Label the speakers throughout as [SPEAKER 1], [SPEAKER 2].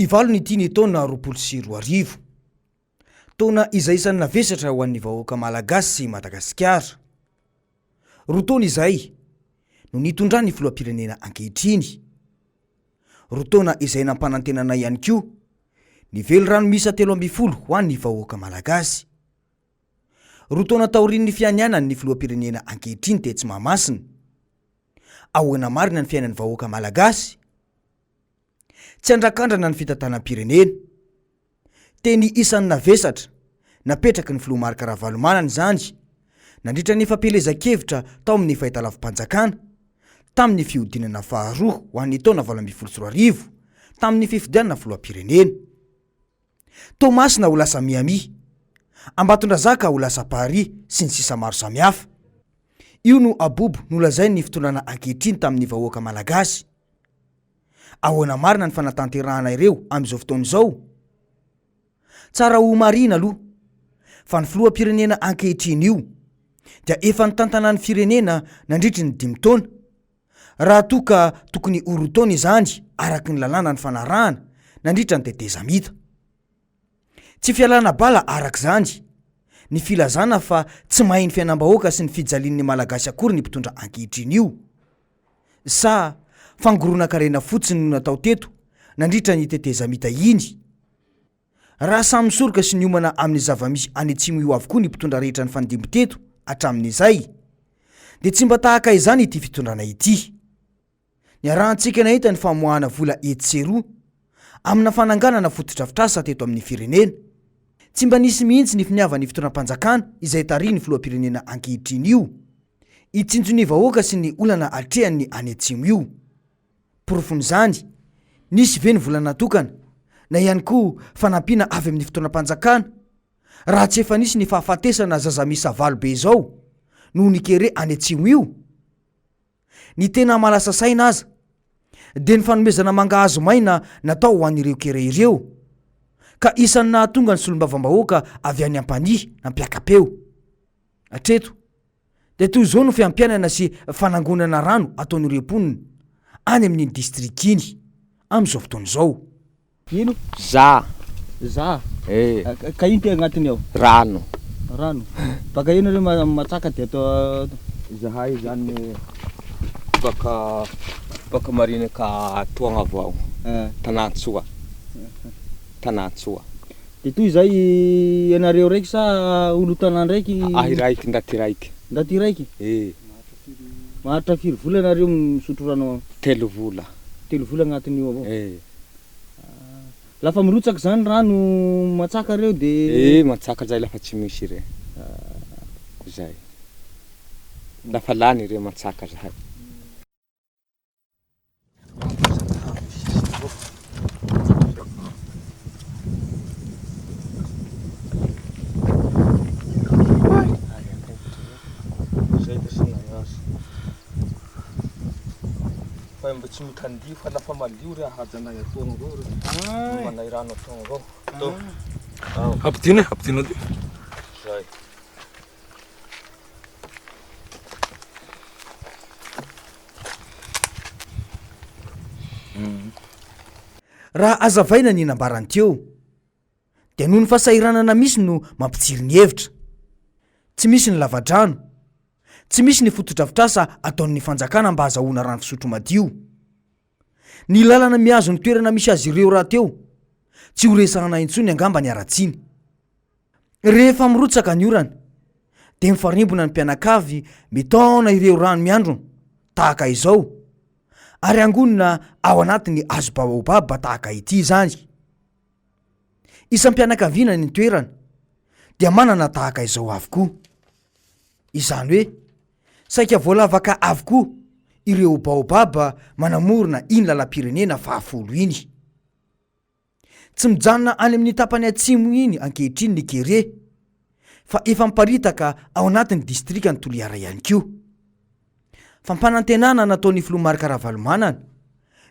[SPEAKER 1] Ivalony ity ny taona 2024. Taona izay isan'ny navesatra ho an'ny vahoaka malagasy sy Madagasikara. Roa taona izay no nitondrany filoham-pirenena ankehitriny. Roa taona izay nampanantenana ihany koa ny velorano miisa 3 ho an'ny vahoaka malagasy. Roa taona taorian'ny fianianany ny filoham-pirenena ankehitriny tetsy Mahamasina. Ahoana Marina ny fiainan'ny vahoaka malagasy. Tsy andrakandrana ny fitantanam-pirenena. Teny isan'ny navesatra napetraky ny filoha Marika Ravalomanana izany nandritra ny fampelezan-kevitra tao amin'ny fahitalavim-panjakana tamin'ny fihodinana faharoa ho an'ny taona 2024 tamin'ny fifidianana filoham-pirenena. Tomasina ho lasa Miami, Ambatondrazaka ho lasa Paris sy ny sisa maro samihafa. Io no abobo nolazainy ny fitondrana ankehitriny tamin'ny vahoaka malagasy. Ahoana Marina ny fanatanterahana ireo amin'izao fotoana izao. Tsara ho marina aloha fa ny filoham-pirenena ankehitriny io dia efa nitantanan'ny firenena nandritry ny 5 taona. Raha toa ka tokony ho 2 taona izany araky ny lalàna ny fanarahana nandritra ny tetezamita. Tsy fialana bala arak'izany ny filazana fa tsy mahay ny fiainam-bahoaka sy ny fijalian'ny malagasy akory ny mpitondra ankehitriny io. Sa fangorona karena fotsiny no natao teto nandritra ny tetezamita iny. Raha samy soroka sy ny omana amin'ny zavamisy any atsimo io avokoa ny mpitondra rehetra ny fandimby teto hatramin'izay, dia tsy mba tahaka izany ity fitondrana ity. Ny arahantsika nahita ny famoahana vola etseroa amina fananganana fotodrafitrasa teto amin'ny firenena. Tsy mba nisy mihitsy ny finiavan'ny fitondram-panjakana izay tariny filoham-pirenena ankehitriny io hitsinjony vahoaka sy ny olana atrehan'ny any atsimo io. Porofon'izany, nisy ve ny vola natokana na ihany koa fanampiana avy amin'ny fitondram-panjakana raha tsy efa nisy ny fahafatesana zaza misa valo be izao no nikere any atsimo io. Ny tena malasa saina aza dia ny fanomezana mangahazo maina natao ho an'ireo kere ireo, ka isan'ny nahatonga ny solombavambahoaka avy any Ampania nampiakapeo. Hatreto dia toy izao no fiampianana sy fanangonana rano ataon'ireo mponina any amin'ny distrikta iny amin'izao fotoana izao.
[SPEAKER 2] Ino?
[SPEAKER 3] Za.
[SPEAKER 2] Ka ino ty agnatiny ao?
[SPEAKER 3] Rano.
[SPEAKER 2] Rano. Baka ino reo matsaka ty atao?
[SPEAKER 3] Zahay zany baka marina ka toagna avao. Tanantsoa.
[SPEAKER 2] Dia toy izay ianareo raiky sa olo tanàna raiky?
[SPEAKER 3] Raiky, ndaty raiky.
[SPEAKER 2] Ndaty raiky? Maharitra 4 vola nareo misotro rano?
[SPEAKER 3] 3 vola.
[SPEAKER 2] 3 vola agnatiny io avao? Lafa mirotsaka zany rano matsaka reo dia...
[SPEAKER 3] matsaka zay lafa tsy misy re. Zay. Lafa lany re matsaka zahay.
[SPEAKER 1] Fa mba tsy mitandio fa lafa malio re ahajanay atoagna avao re. Manay rano atoagna avao. Hampidina ty. Zay. Raha azavaina ny nambarany teo dia noho ny fahasahiranana misy no mampitsiry ny hevitra. Tsy misy ny lavadrano, tsy misy ny fotodrafitrasa ataon'ny fanjakana mba hazahoana rano fisotro madio. Ny lalana miazo ny toerana misy azy ireo raha teo tsy ho resahana intsony angamba ny aratsiny. Rehefa mirotsaka ny orana dia mifarimbona ny mpianakavy mitaona ireo rano miandrona tahaka izao, ary angonina ao anatin'ny hazo baobaba tahaka ity izany. Isam-pianakaviana ny toerana dia manana tahaka izao avokoa. Izany hoe saika voalavaka avokoa ireo baobaba manamorona iny lalam-pirenena 10 iny. Tsy mijanona any amin'ny tapany atsimo iny ankehitriny ny kere, fa efa miparitaka ao anatin'ny distrikta ny Toliara ihany koa. Fampanantenana nataon'ny filoha Marika Ravalomanana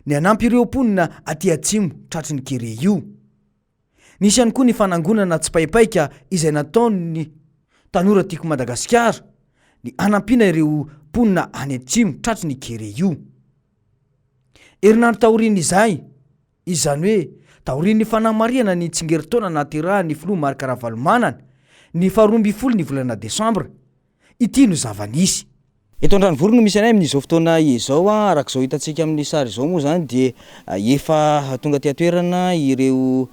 [SPEAKER 1] ny anampy ireo mponina aty atsimo tratry ny kere io. Nisy ihany koa ny fanangonana tsy paipaika izay nataon'ny tanora tiako Madagasikara ny anampiana ireo mponina any atsimo tratry ny kere io. Herinandro taorian'izay, izany hoe taorian'ny fanamariana ny tsingeritaona naterahan'ny filoha marika ravalomanana ny 12 ny volana Decembre. Ity no zava-nisy.
[SPEAKER 2] Eto an-dranovorona misy anay amin'izao fotoana izao arak'izao hitantsika amin'ny sary izao moa zany dia efa tonga ty toerana ireo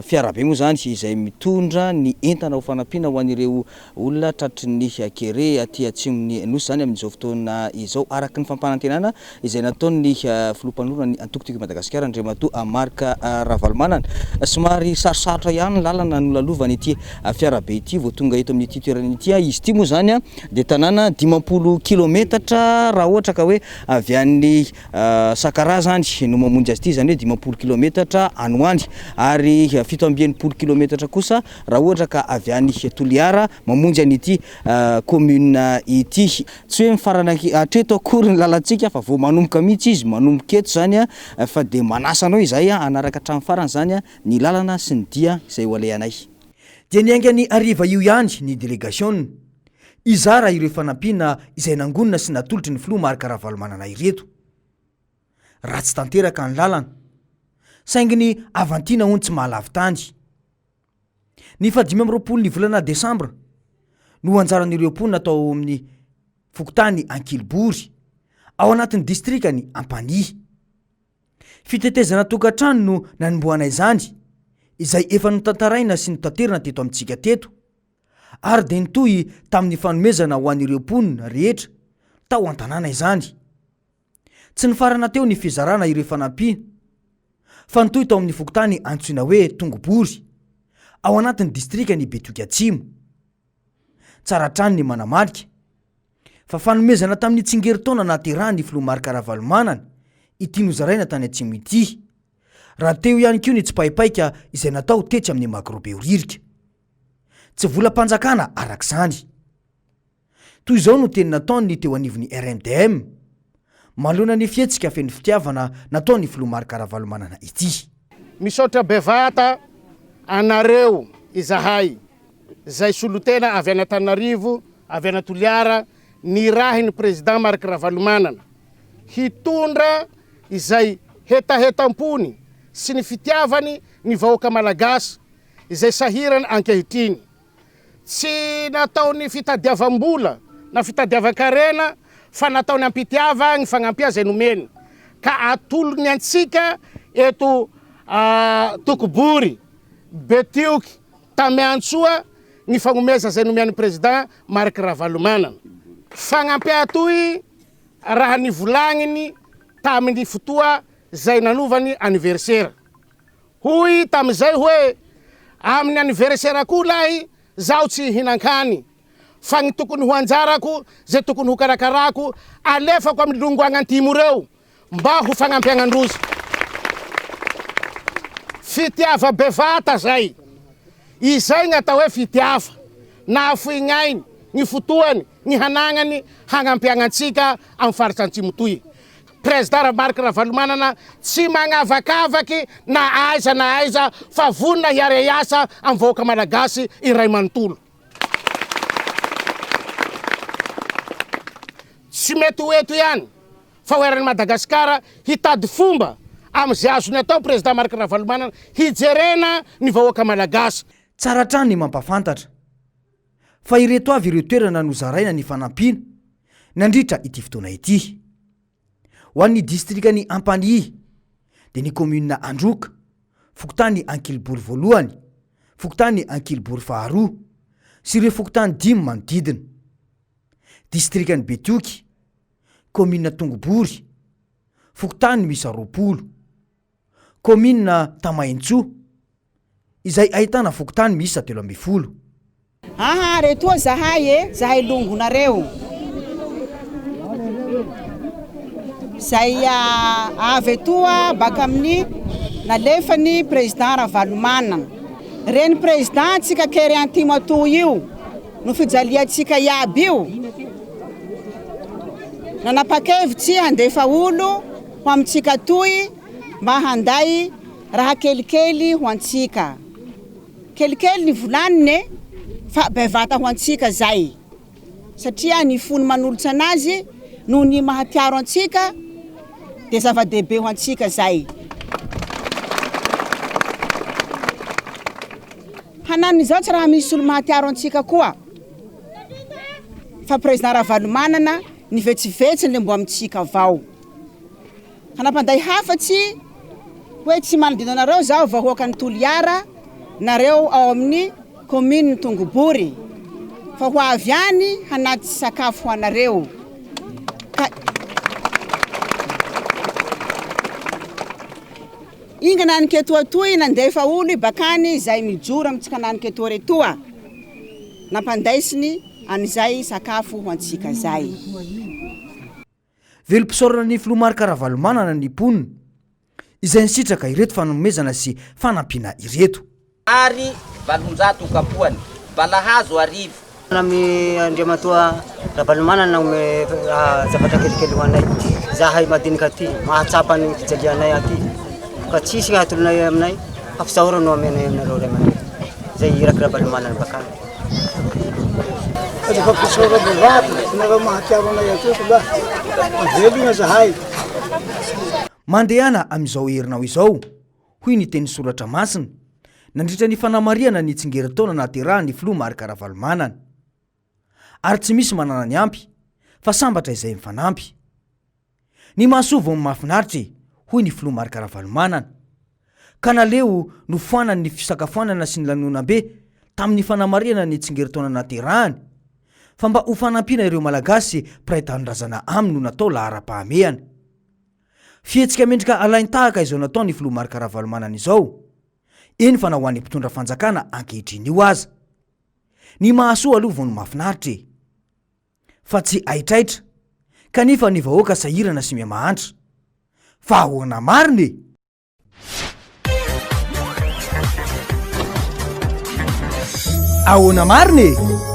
[SPEAKER 2] fiarabe moa zany izay mitondra ny entana ho fanampiana ho an'ireo olona tratry ny kere aty atsimon'ny nosy zany amin'izao fotoana izao araky ny fampanantenana izay nataon'ny filoha-mpanorona ny antokotiko Madagasikara Andriamatoa Marika Ravalomanana. Somary sarosarotra ihany lalana nolalovany ity fiarabe ity vao tonga eto amin'ity toerana ity. Izy ity moa zany dia tanàna 50 kilometatra raha ohatra ka hoe avy an'ny Sakara zany no mamonjy azy ity, zany hoe 50 kilometatra Anoany, ary 70 kilometatra kosa raha ohatra ka avy an'ny Toliara mamonjy an'ity commune ity. Tsy hoe mifarana hatreto akory ny lalantsika fa vao manomboka mihitsy izy manomboka eto zany fa de manasanao izay anaraka hatramin'ny farany zany ny lalana sy ny dia izay ho alehanay.
[SPEAKER 1] Dia niaingany ariva io ihany ny délégation izara ireo fanampiana izay nangonina sy natolotry ny filoha Marika Ravalomanana ireto. Ratsy tanteraka ny lalana saingy ny avantiana hono tsy mahalavitany. Ny 15 ny volana Decembre no anjaran'ireo mponina atao amin'ny fokotany Ankilibory ao anatin'ny distrikany Ampani. Fitetezana tokantrano no nanomboana izany izay efa notantaraina sy notanterana teto amintsika teto, ary de nitoy tamin'ny fanomezana ho an'ireo mponina rehetra tao an-tanàna izany. Tsy ny farana teo ny fizarana ireo fanampiana fa nitoy tao amin'ny fokotany antsoina hoe Tongobory ao anatin'ny distrikany Betoky Atsimo. Tsara trano ny manamarika fa fanomezana tamin'ny tsingeritaona naterahany filoha Marika Ravalomanana ity nozaraina tany Atsimo ity, raha teo ihany koa ny tsipaipaika izay natao tetsy amin'ny Magrobeoririka. Tsy vola mpanjakana arak'izany. Toy izao no teny nataony teo anivon'ny RMDM manoloana ny fihetsika feno fitiavana nataony filoha Marika Ravalomanana ity.
[SPEAKER 4] Misaotra bevata anareo izahay zay solotena avy Antananarivo, avy Toliara, ny rahin'ny président Marika Ravalomanana hitondra izay hetampony sy ny fitiavany ny vahoaka malagasy izay sahirana ankehitriny. Tsy nataony fitadiavam-bola na fitadiavan-karena fa nataony ampitiava ny fagnampia zay nomeny ka atolony antsika eto Tokobory, Betioky, Tamiantsoa ny fagnomeza zay nomen'ny président Marika Ravalomanana. Fagnampia toy raha nivolagniny tamin'ny fotoa zay nanovany anniversaire. Hoy tamizay hoe amin'ny anniversaire ko lahy zaho tsy hinan-kany fa ny tokony ho anjarako zay tokony ho karakarako alefako amin'ny longoagna antimo reo mba ho fagnampiagnandrozy. Fitiava bevata zay. Izay ny atao hoe fitiava nafoignainy ny fotoany ny hanagnany hagnampiagnatsika amin'ny faritsy antimo toy. Président Marika Ravalomanana tsy magnavakavaky na aiza fa vonona hiare asa amin'ny vahoaka malagasy iray manontolo. Tsy mety hoeto ihany fa hoeran'ny Madagasikara hitady fomba amin'izay azony atao président Marika Ravalomanana hijerena ny vahoaka malagasy.
[SPEAKER 1] Tsara trano ny mampafantatra fa ireto avy ireo toerana nozaraina ny fanampiana nandritra ity fotoana ity. Ho an'ny distrikany Ampani dia ny commune Androka, fokotany Ankilibory voalohany, fokotany Ankilibory faharoa sy ireo fokotany 5 manodidina. Distrikany Betioky, commune Tongobory, fokotany misy 20, commune Tamaintsoa izay ahitana fokotany misy 30.
[SPEAKER 5] Retoa zahay longonareo. Zay avy etoa baka amin'ny nalefany président Ravalomanana. Reny président tsika kery antimo ato io no fijaliantsika iaby io. Nanapakevitsy handefa olo ho amintsika toy mba handay raha kelikely ho antsika. Kelikely ny volaniny fa bevata ho antsika zay. Satria ny fony manolotra anazy no ny mahatiaro antsika de zava-dehibe ho antsika zay. hanan'izao tsy raha misy olo mahatiaro antsika koa fa président Ravalomanana ny vetsivetsiny le mbo amintsika avao hanampanday hafatsy hoe tsy manodino anareo zao vahoaka ny Toliara nareo ao amin'ny commune Tongobory fa ho avy any hanaty sakafo ho anareo inga naniketo atoy nandefa olo bakany zay mijoro amitsika naniketo retoa nampandaisiny an'izay sakafo ho antsika zay
[SPEAKER 1] velom-pisaorana ny filomarika Ravalomanana ny poniny izay nisitraka ireto fanomezana sy fanampiana ireto
[SPEAKER 6] ary 700 kapoany balahazo arivo
[SPEAKER 7] nami andriamatoa Ravalomanana me zavatra kelikely hoanay zahay madinika aty mahatsapa ny fijalianay aty ka tsisy hatolonay aminay afisahorana no amenay aminareo ray amanay zay iraky Ravalomanana bakany
[SPEAKER 8] Aja profesora bevata nareo mahatiaro anay aty fa velona zahay
[SPEAKER 1] mandehana amin'izao herinao izao hoy ny teny soratra masina nandritra ny fanamariana ny tsingerataona naterahany filomarika Ravalomanana ary tsy misy manana ny ampy fa sambatra izay mifanampy ny mahasoa vao mahafinaritra hoy ny filomarika Ravalomanana ka naleo nofoanany ny fisakafoanana sy ny lanonam-be tamin'ny fanamariana ny tsingerataona naterahany fa mba ho fanampiana ireo malagasy mpiray tanindrazana aminy no natao lahara-pahamehana fihetsika mendrika alain-tahaka izao natao ny filomarika Ravalomanana izao eny fa na ho an'ny mpitondra fanjakana ankehitriny io aza ny mahasoa aloha vao no mahafinaritra fa tsy aitraitra kanefa ny vahoaka sahirana sy miamahantra fa Ahoana Marina Ahoana Marina